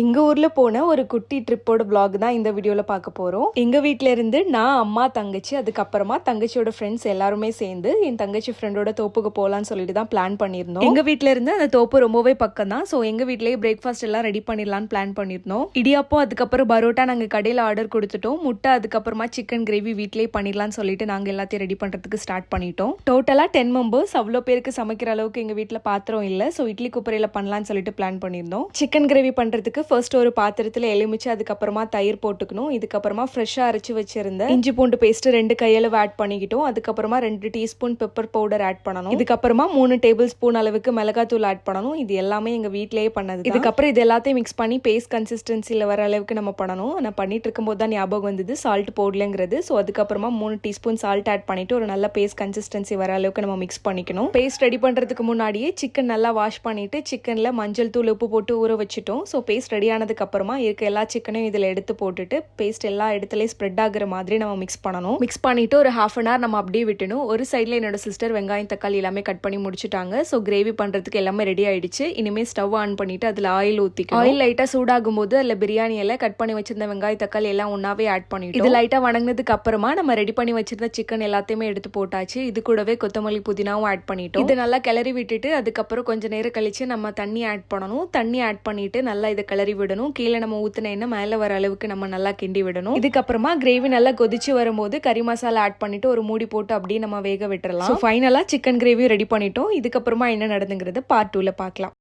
எங்க ஊர்ல போன ஒரு குட்டி ட்ரிப்போட vlog தான் இந்த வீடியோல பார்க்க போறோம். எங்க வீட்ல இருந்து நான், அம்மா, தங்கச்சி, அதுக்கப்புறமா தங்கச்சியோட ஃப்ரெண்ட்ஸ் எல்லாருமே சேர்ந்து என் தங்கச்சி ஃப்ரெண்டோட தோப்புக்கு போலான்னு சொல்லிட்டு தான் பிளான் பண்ணியிருந்தோம். எங்க வீட்ல இருந்து அந்த தோப்பு ரொம்பவே பக்கம் தான். ஸோ எங்க வீட்லயே பிரேக்ஃபாஸ்ட் எல்லாம் ரெடி பண்ணிடலாம்னு பிளான் பண்ணியிருந்தோம். இடியாப்போ அதுக்கப்புறம் பரோட்டா நாங்க கடையில ஆர்டர் கொடுத்துட்டோம். முட்டை அதுக்கப்புறமா சிக்கன் கிரேவி வீட்லயே பண்ணிடலாம்னு சொல்லிட்டு நாங்க எல்லாத்தையும் ரெடி பண்றதுக்கு ஸ்டார்ட் பண்ணிட்டோம். டோட்டலா 10 மெம்பர்ஸ். அவ்வளோ பேருக்கு சமைக்கிற அளவுக்கு எங்க வீட்ல பாத்திரம் இல்ல. ஸோ இட்லி குப்பரையில பண்ணலாம்னு சொல்லிட்டு பிளான் பண்ணியிருந்தோம். சிக்கன் கிரேவி பண்றதுக்கு ஃபர்ஸ்ட் ஒரு பாத்திரத்தில் எலுமிச்சு அதுக்கப்புறமா தயிர் போட்டுக்கணும். இதுக்கப்புறமா ஃப்ரெஷ்ஷாக அரைச்சி வச்சிருந்த இஞ்சி பூண்டு பேஸ்ட் 2 கையளவு ஆட் பண்ணிக்கிட்டோம். அதுக்கப்புறமா 2 டீஸ்பூன் பெப்பர் பவுடர் ஆட் பண்ணணும். இதுக்கப்புறமா 3 டேபிள் ஸ்பூன் அளவுக்கு மிளகாத்தூள் ஆட் பண்ணணும். இது எல்லாமே எங்க வீட்லயே பண்ணது. இதுக்கப்புறம் இது எல்லாத்தையும் மிக்ஸ் பண்ணி பேஸ்ட் கன்சிஸ்டன்சியில் வர அளவுக்கு நம்ம பண்ணணும். நான் பண்ணிட்டு இருக்கும்போது தான் ஞாபகம் வந்தது சால்ட் போடலங்கிறது. ஸோ அதுக்கப்புறமா 3 டீஸ்பூன் சால்ட் ஆட் பண்ணிட்டு ஒரு நல்ல பேஸ்ட் கன்சிஸ்டன்சி வர அளவுக்கு நம்ம மிக்ஸ் பண்ணிக்கணும். பேஸ்ட் ரெடி பண்றதுக்கு முன்னாடியே சிக்கன் நல்லா வாஷ் பண்ணிட்டு சிக்கன்ல மஞ்சள் தூள் உப்பு போட்டு ஊற வச்சுட்டோம். ஸோ பேஸ்ட் ரெடி ஆனதுக்கு அப்புறமா இருக்க எல்லா சிக்கனையும் இதில் எடுத்து போட்டுட்டு பேஸ்ட் எல்லா இடத்துலயும் ஸ்ப்ரெட் ஆகுற மாதிரி நம்ம மிக்ஸ் பண்ணணும். மிக்ஸ் பண்ணிட்டு ஒரு ½ அன் ஹவர் நம்ம அப்படியே விட்டணும். ஒரு சைட்ல என்னோட சிஸ்டர் வெங்காயம் தக்காளி எல்லாமே கட் பண்ணி முடிச்சுட்டாங்க. ஸோ கிரேவி பண்றதுக்கு எல்லாமே ரெடி ஆயிடுச்சு. இனிமே ஸ்டவ் ஆன் பண்ணிட்டு அதுல ஆயில் ஊத்திக்கணும். ஆயில் லைட்டா சூடாகும் போது அதுல பிரியாணி எல்லாம் கட் பண்ணி வச்சிருந்த வெங்காயம் தக்காளி எல்லாம் ஒன்னாவே ஆட் பண்ணிட்டு இது லைட்டா வணங்கினதுக்கு அப்புறமா நம்ம ரெடி பண்ணி வச்சிருந்த சிக்கன் எல்லாத்தையுமே எடுத்து போட்டாச்சு. இது கூடவே கொத்தமல்லி புதினாவும் ஆட் பண்ணிட்டோம். இது நல்லா கிளறி விட்டுட்டு அதுக்கப்புறம் கொஞ்சம் நேரம் கழிச்சு நம்ம தண்ணி ஆட் பண்ணணும். தண்ணி ஆட் பண்ணிட்டு நல்லா இதை கிளறி விடணும். கீழே நம்ம ஊத்தின எண்ணெய் மேல வர அளவுக்கு நம்ம நல்லா கிண்டி விடணும். இதுக்கப்புறமா கிரேவி நல்லா கொதிச்சு வரும்போது கறி மசாலா ஆட் பண்ணிட்டு ஒரு மூடி போட்டு அப்படியே நம்ம வேக விட்டுறலாம். ஃபைனலா சிக்கன் கிரேவி ரெடி பண்ணிட்டோம். இதுக்கப்புறமா என்ன நடந்துங்கிறது பார்ட் 2ல பார்க்கலாம்.